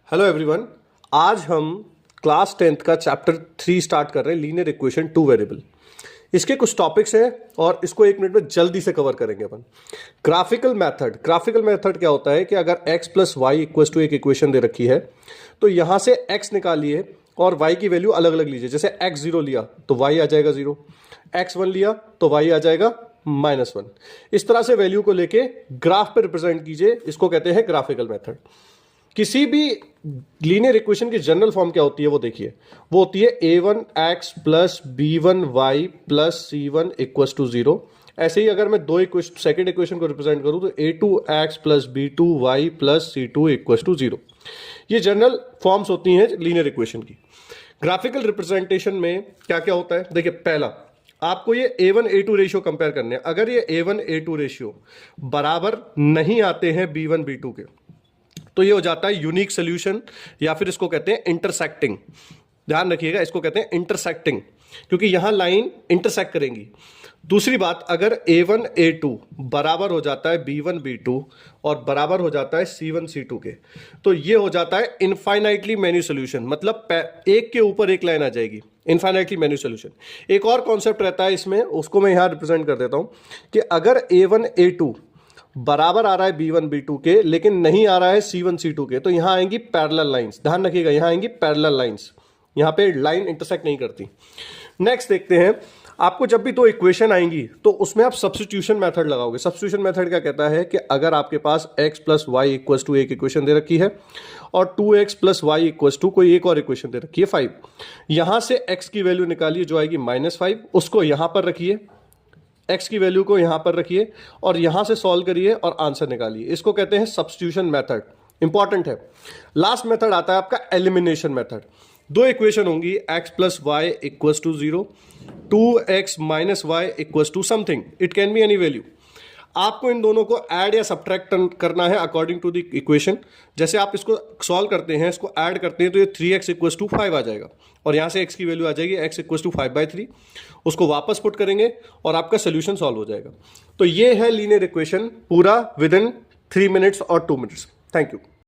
Hello everyone. आज हम class 10th का चैप्टर 3 स्टार्ट कर रहे हैं, लीनियर इक्वेशन टू वेरिएबल। इसके कुछ टॉपिक्स हैं और इसको एक मिनट में जल्दी से कवर करेंगे अपन। ग्राफिकल मेथड क्या होता है कि अगर x plus y equal to एक इक्वेशन दे रखी है तो यहां से x निकालिए और y की वैल्यू अलग अलग लीजिए। जैसे x0 लिया तो y आ जाएगा 0, x1 लिया तो y आ जाएगा -1। इस तरह से वैल्यू को लेके ग्राफ पे रिप्रेजेंट कीजिए, इसको कहते हैं ग्राफिकल मेथड। किसी भी लीनियर इक्वेशन की जनरल फॉर्म क्या होती है वो देखिए, वो होती है a1x plus b1y plus c1 equal to 0। ऐसे ही अगर मैं सेकंड इक्वेशन को रिप्रेजेंट करूं तो a2x plus b2y plus c2 equal to 0। ये जनरल फॉर्म्स होती हैं लीनियर इक्वेशन की। ग्राफिकल रिप्रेजेंटेशन में क्या क्या होता है देखिए, पहला आपको ये a1 a2 रेशियो कंपेयर करने हैं। अगर ये a1 a2 रेशियो बराबर नहीं आते हैं b1 b2 के तो ये हो जाता है यूनिक सोल्यूशन, या फिर इसको कहते हैं इंटरसेक्टिंग। ध्यान रखिएगा, इसको कहते हैं इंटरसेक्टिंग क्योंकि यहां लाइन इंटरसेक्ट करेंगी। दूसरी बात, अगर a1 a2 बराबर हो जाता है b1 b2 और बराबर हो जाता है c1 c2 के तो ये हो जाता है इनफाइनाइटली मेनी सोल्यूशन। मतलब एक के ऊपर एक लाइन आ जाएगी, इनफाइनाइटली मेनी सोल्यूशन। एक और कॉन्सेप्ट रहता है इसमें, उसको मैं यहां रिप्रेजेंट कर देता हूं कि अगर a1 a2 बराबर आ रहा है b1 b2 के लेकिन नहीं आ रहा है c1 c2 के तो यहां आएंगी पैरेलल लाइंस। ध्यान रखिएगा, यहां आएंगी पैरेलल लाइंस, यहां पे लाइन इंटरसेक्ट नहीं करती। नेक्स्ट देखते हैं, आपको जब भी दो इक्वेशन आएंगी तो उसमें आप सब्स्टिट्यूशन मेथड लगाओगे। सब्स्टिट्यूशन मेथड क्या कहता है कि अगर आपके पास x plus y equal to एक इक्वेशन दे रखी है और 2x plus y equal to कोई एक और इक्वेशन दे रखी है 5, यहां से x की वैल्यू निकालिए जो आएगी -5, उसको यहां पर रखिए, x की वैल्यू को यहां पर रखिए और यहां से सॉल्व करिए और आंसर निकालिए। इसको कहते हैं सब्स्टिट्यूशन मेथड, इंपॉर्टेंट है। लास्ट मेथड आता है आपका एलिमिनेशन मेथड। दो इक्वेशन होंगी, x plus y equal to 0, 2x minus y equal to something, it can be any value. आपको इन दोनों को ऐड या सब्ट्रैक्ट करना है अकॉर्डिंग टू द इक्वेशन। जैसे आप इसको सॉल्व करते हैं, इसको ऐड करते हैं तो ये 3x इक्वल टू 5 आ जाएगा और यहां से x की वैल्यू आ जाएगी x इक्वल टू 5/3। उसको वापस पुट करेंगे और आपका सोल्यूशन सॉल्व हो जाएगा। तो ये है लीनियर इक्वेशन पूरा विद इन 3 मिनट्स और 2 मिनट्स। Thank you.